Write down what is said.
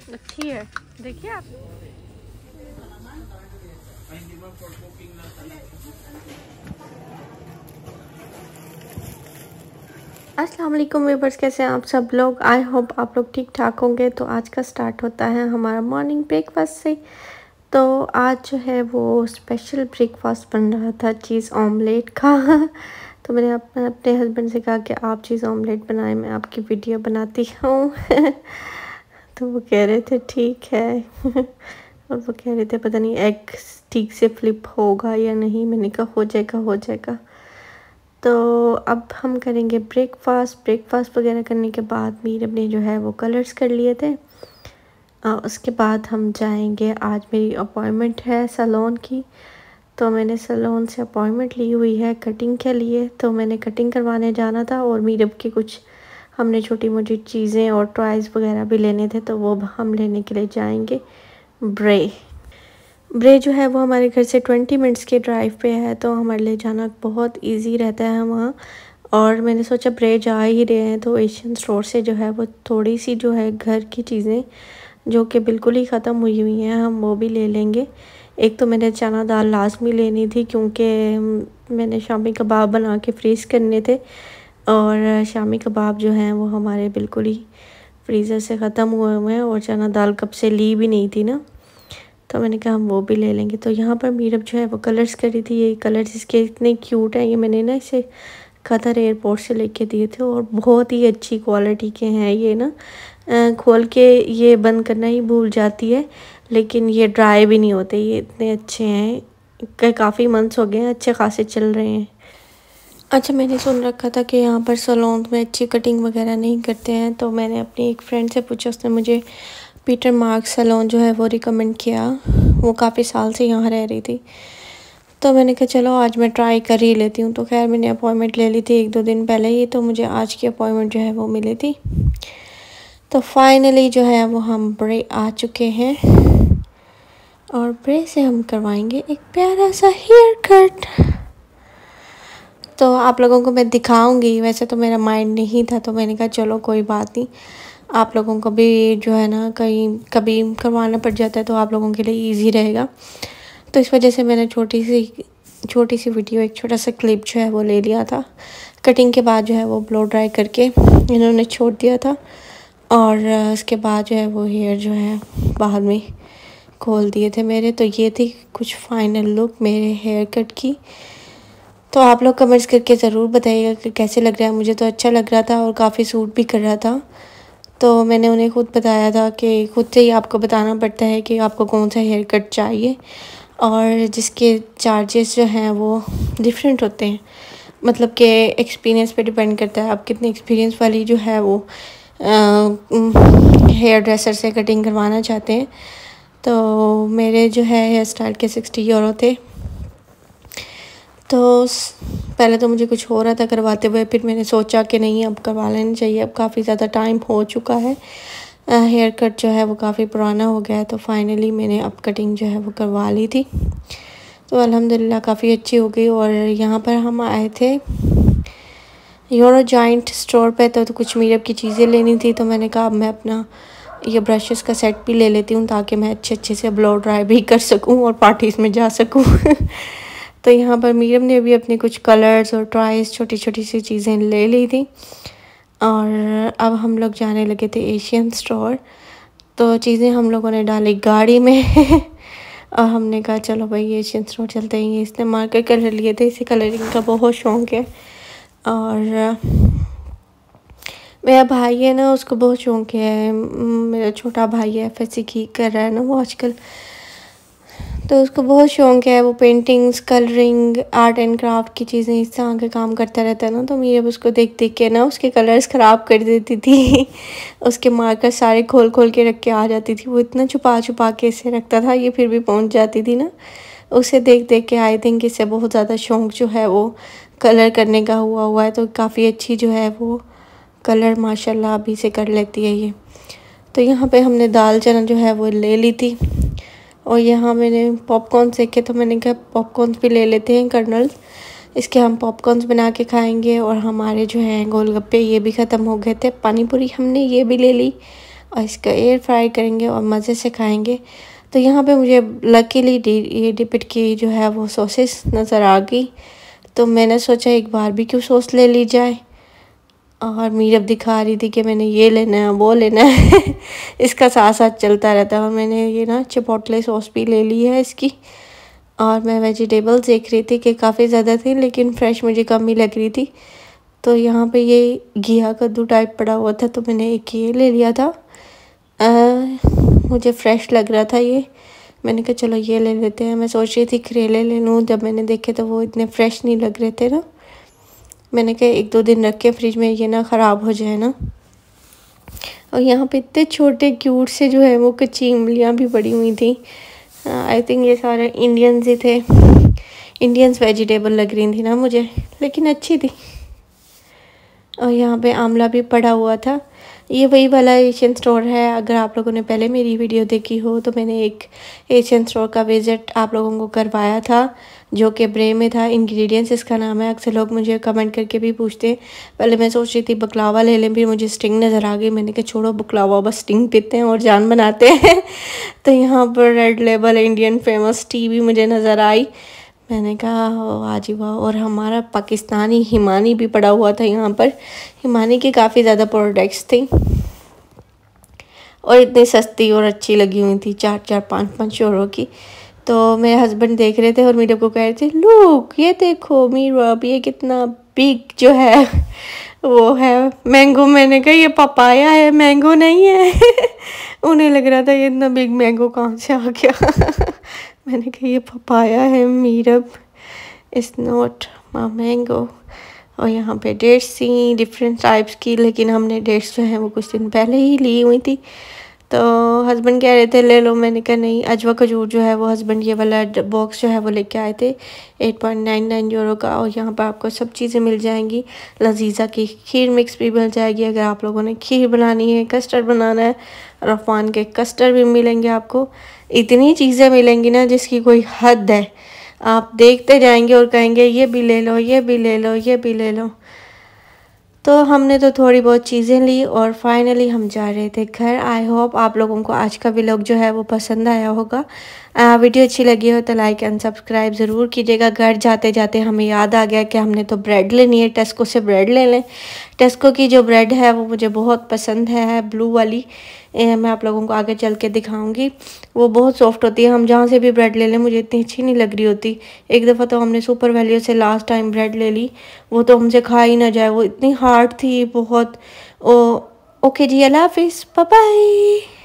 अच्छी है, देखिए आप। अस्सलाम वालेकुम व्यूअर्स, कैसे हैं आप सब लोग। आई होप आप लोग ठीक ठाक होंगे। तो आज का स्टार्ट होता है हमारा मॉर्निंग ब्रेकफास्ट से। तो आज जो है वो स्पेशल ब्रेकफास्ट बन रहा था चीज़ ऑमलेट का। तो मैंने अपने हस्बैंड से कहा कि आप चीज़ ऑमलेट बनाएं, मैं आपकी वीडियो बनाती हूँ। तो वो कह रहे थे ठीक है। और वो कह रहे थे पता नहीं एग ठीक से फ्लिप होगा या नहीं। मैंने कहा हो जाएगा हो जाएगा। तो अब हम करेंगे ब्रेकफास्ट वगैरह करने के बाद मीरब ने जो है वो कलर्स कर लिए थे। उसके बाद हम जाएंगे। आज मेरी अपॉइंटमेंट है सैलून की, तो मैंने सैलून से अपॉइंटमेंट ली हुई है कटिंग के लिए। तो मैंने कटिंग करवाने जाना था और मीरब की कुछ हमने छोटी मोटी चीज़ें और टॉयज़ वगैरह भी लेने थे, तो वो हम लेने के लिए जाएंगे। ब्रे जो है वो हमारे घर से 20 मिनट्स के ड्राइव पे है, तो हमारे लिए जाना बहुत इजी रहता है वहाँ। और मैंने सोचा ब्रे जा ही रहे हैं तो एशियन स्टोर से जो है वो थोड़ी सी जो है घर की चीज़ें जो कि बिल्कुल ही ख़त्म हुई हुई हैं हम वो भी ले लेंगे। एक तो मैंने चना दाल लाजमी लेनी थी क्योंकि मैंने शामी कबाब बना के फ्रीज़ करने थे, और शामी कबाब जो हैं वो हमारे बिल्कुल ही फ्रीज़र से ख़त्म हुए हुए हैं, और चना दाल कब से ली भी नहीं थी ना, तो मैंने कहा हम वो भी ले लेंगे। तो यहाँ पर मीरब जो है वो कलर्स करी थी। ये कलर्स इसके इतने क्यूट हैं, ये मैंने ना इसे कतर एयरपोर्ट से लेके दिए थे और बहुत ही अच्छी क्वालिटी के हैं। ये ना खोल के ये बंद करना ही भूल जाती है, लेकिन ये ड्राई भी नहीं होते। ये इतने अच्छे हैं, काफ़ी मंथ्स हो गए हैं, अच्छे खासे चल रहे हैं। अच्छा, मैंने सुन रखा था कि यहाँ पर सैलून में अच्छी कटिंग वगैरह नहीं करते हैं, तो मैंने अपनी एक फ्रेंड से पूछा, उसने मुझे पीटर मार्क सैलून जो है वो रिकमेंड किया। वो काफ़ी साल से यहाँ रह रही थी, तो मैंने कहा चलो आज मैं ट्राई कर ही लेती हूँ। तो खैर मैंने अपॉइंटमेंट ले ली थी 1-2 दिन पहले ही, तो मुझे आज की अपॉइंटमेंट जो है वो मिली थी। तो फाइनली जो है वो हम ब्रे आ चुके हैं, और ब्रे से हम करवाएंगे एक प्यारा सा हेयर कट। तो आप लोगों को मैं दिखाऊंगी, वैसे तो मेरा माइंड नहीं था, तो मैंने कहा चलो कोई बात नहीं, आप लोगों को भी जो है ना कहीं कभी करवाना पड़ जाता है तो आप लोगों के लिए इजी रहेगा। तो इस वजह से मैंने छोटी सी वीडियो, एक छोटा सा क्लिप जो है वो ले लिया था। कटिंग के बाद जो है वो ब्लो ड्राई करके इन्होंने छोड़ दिया था, और उसके बाद जो है वो हेयर जो है बाद में खोल दिए थे मेरे। तो ये थी कुछ फाइनल लुक मेरे हेयर कट की। तो आप लोग कमेंट्स करके ज़रूर बताइएगा कि कैसे लग रहा है। मुझे तो अच्छा लग रहा था और काफ़ी सूट भी कर रहा था। तो मैंने उन्हें खुद बताया था कि खुद से ही आपको बताना पड़ता है कि आपको कौन सा हेयर कट चाहिए, और जिसके चार्जेस जो हैं वो डिफरेंट होते हैं। मतलब कि एक्सपीरियंस पे डिपेंड करता है, आप कितने एक्सपीरियंस वाली जो है वो हेयर ड्रेसर से कटिंग करवाना चाहते हैं। तो मेरे जो है हेयर स्टाइल के 60 यूरो थे। तो पहले तो मुझे कुछ हो रहा था करवाते हुए, फिर मैंने सोचा कि नहीं अब करवा लेना चाहिए, अब काफ़ी ज़्यादा टाइम हो चुका है, हेयर कट जो है वो काफ़ी पुराना हो गया है। तो फाइनली मैंने अब कटिंग जो है वो करवा ली थी, तो अल्हम्दुलिल्लाह काफ़ी अच्छी हो गई। और यहाँ पर हम आए थे यूरो जॉइंट स्टोर पे, तो कुछ मीरब की चीज़ें लेनी थी। तो मैंने कहा अब मैं अपना ये ब्रशेस का सेट भी ले लेती हूँ ताकि मैं अच्छे से ब्लो ड्राई भी कर सकूँ और पार्टीज़ में जा सकूँ। तो यहाँ पर मीरब ने भी अपने कुछ कलर्स और टॉयज़ छोटी सी चीज़ें ले ली थी, और अब हम लोग जाने लगे थे एशियन स्टोर। तो चीज़ें हम लोगों ने डाली गाड़ी में और हमने कहा चलो भाई एशियन स्टोर चलते हैं। इसने मार्कर कलर लिए थे, इसे कलरिंग का बहुत शौक़ है, और मेरा भाई है ना उसको बहुत शौक़ है। मेरा छोटा भाई है, FSC की कर रहा है ना वो आजकल, तो उसको बहुत शौक़ है। वो paintings, colouring, art and craft की चीज़ें इस तरह के काम करता रहता है ना। तो मेरे उसको देख के ना उसके कलर्स ख़राब कर देती थी। उसके मार्कर सारे खोल के रख के आ जाती थी। वो इतना छुपा के इसे रखता था, ये फिर भी पहुंच जाती थी ना। उसे देख के आई थिंक इससे बहुत ज़्यादा शौक़ जो है वो कलर करने का हुआ है। तो काफ़ी अच्छी जो है वो कलर माशाल्लाह अभी से कर लेती है ये। तो यहाँ पे हमने दाल चना जो है वो ले ली थी, और यहाँ मैंने पॉपकॉर्न सेके, तो मैंने कहा पॉपकॉर्न भी ले लेते हैं कर्नल्स। इसके हम पॉपकॉर्न्स बना के खाएंगे। और हमारे जो हैं गोलगप्पे ये भी ख़त्म हो गए थे, पानी पूरी हमने ये भी ले ली और इसका एयर फ्राई करेंगे और मज़े से खाएंगे। तो यहाँ पे मुझे लकीली ये डिपिट की जो है वो सॉसेस नज़र आ गई, तो मैंने सोचा एक बारबेक्यू सॉस ले ली जाए। और मीरब दिखा रही थी कि मैंने ये लेना है वो लेना है इसका साथ साथ चलता रहता है। और मैंने ये ना चिपोटले सॉस भी ले ली है इसकी। और मैं वेजिटेबल्स देख रही थी कि काफ़ी ज़्यादा थी लेकिन फ़्रेश मुझे कम ही लग रही थी। तो यहाँ पे ये घिया कद्दू टाइप पड़ा हुआ था तो मैंने एक ये ले लिया था। मुझे फ़्रेश लग रहा था ये, मैंने कहा चलो ये ले लेते हैं। मैं सोच रही थी करेले ले लूँ, जब मैंने देखे तो वो इतने फ्रेश नहीं लग रहे थे ना। मैंने कहा 1-2 दिन रख के फ्रिज में ये ना ख़राब हो जाए ना। और यहाँ पे इतने छोटे क्यूट से जो है वो कच्ची इमलियाँ भी पड़ी हुई थी। आई थिंक ये सारे इंडियंस ही थे, इंडियंस वेजिटेबल लग रही थी ना मुझे, लेकिन अच्छी थी। और यहाँ पे आंवला भी पड़ा हुआ था। ये वही वाला एशियन स्टोर है, अगर आप लोगों ने पहले मेरी वीडियो देखी हो तो मैंने एक एशियन स्टोर का विज़िट आप लोगों को करवाया था जो कि ब्रे में था। इंग्रेडिएंट्स इसका नाम है। अक्सर लोग मुझे कमेंट करके भी पूछते हैं। पहले मैं सोच रही थी बकलावा ले लें, फिर मुझे स्टिंग नज़र आ गई। मैंने कहा छोड़ो बकलावा, बस स्टिंग पीते हैं और जान बनाते हैं तो यहाँ पर red label Indian famous tea भी मुझे नज़र आई। मैंने कहा वाह जी वाह। और हमारा पाकिस्तानी हिमानी भी पड़ा हुआ था यहाँ पर। हिमानी की काफ़ी ज़्यादा प्रोडक्ट्स थी और इतनी सस्ती और अच्छी लगी हुई थी, 4-4 5-5 यूरो की। तो मेरे हस्बैंड देख रहे थे और मीरब को कह रहे थे लुक ये देखो मीरब ये कितना बिग जो है वो है मैंगो। मैंने कहा ये पपाया है, मैंगो नहीं है उन्हें लग रहा था ये इतना बिग मैंगो कहाँ से आ गया मैंने कहा ये पपाया है मीरब, इट्स नॉट मैंगो। और यहाँ पे डेट्स थी डिफरेंट टाइप्स की, लेकिन हमने डेट्स जो हैं वो कुछ दिन पहले ही ली हुई थी। तो हस्बैंड कह रहे थे ले लो, मैंने कहा नहीं। अजवा खजूर जो है वो हस्बैंड ये वाला बॉक्स जो है वो लेके आए थे 8.99 यूरो का। और यहाँ पर आपको सब चीज़ें मिल जाएंगी। लजीज़ा की खीर मिक्स भी मिल जाएगी अगर आप लोगों ने खीर बनानी है, कस्टर्ड बनाना है। रफ़ान के कस्टर्ड भी मिलेंगे आपको। इतनी चीज़ें मिलेंगी ना जिसकी कोई हद है, आप देखते जाएंगे और कहेंगे ये भी ले लो ये भी ले लो ये भी ले लो। तो हमने तो थोड़ी बहुत चीज़ें ली और फाइनली हम जा रहे थे घर। आई होप आप लोगों को आज का व्लॉग जो है वो पसंद आया होगा। वीडियो अच्छी लगी हो तो लाइक एंड सब्सक्राइब ज़रूर कीजिएगा। घर जाते जाते हमें याद आ गया कि हमने तो ब्रेड लेनी है, टेस्को से ब्रेड ले लें। टेस्को की जो ब्रेड है वो मुझे बहुत पसंद है, ब्लू वाली। मैं आप लोगों को आगे चल के दिखाऊंगी। वो बहुत सॉफ्ट होती है, हम जहाँ से भी ब्रेड ले लें मुझे इतनी अच्छी नहीं लग रही होती। एक दफ़ा तो हमने सुपर वैल्यू से लास्ट टाइम ब्रेड ले ली, वो तो हमसे खा ही ना जाए, वो इतनी हार्ड थी बहुत। ओके जी, अल्लाह हाफिज़, बाय बाय।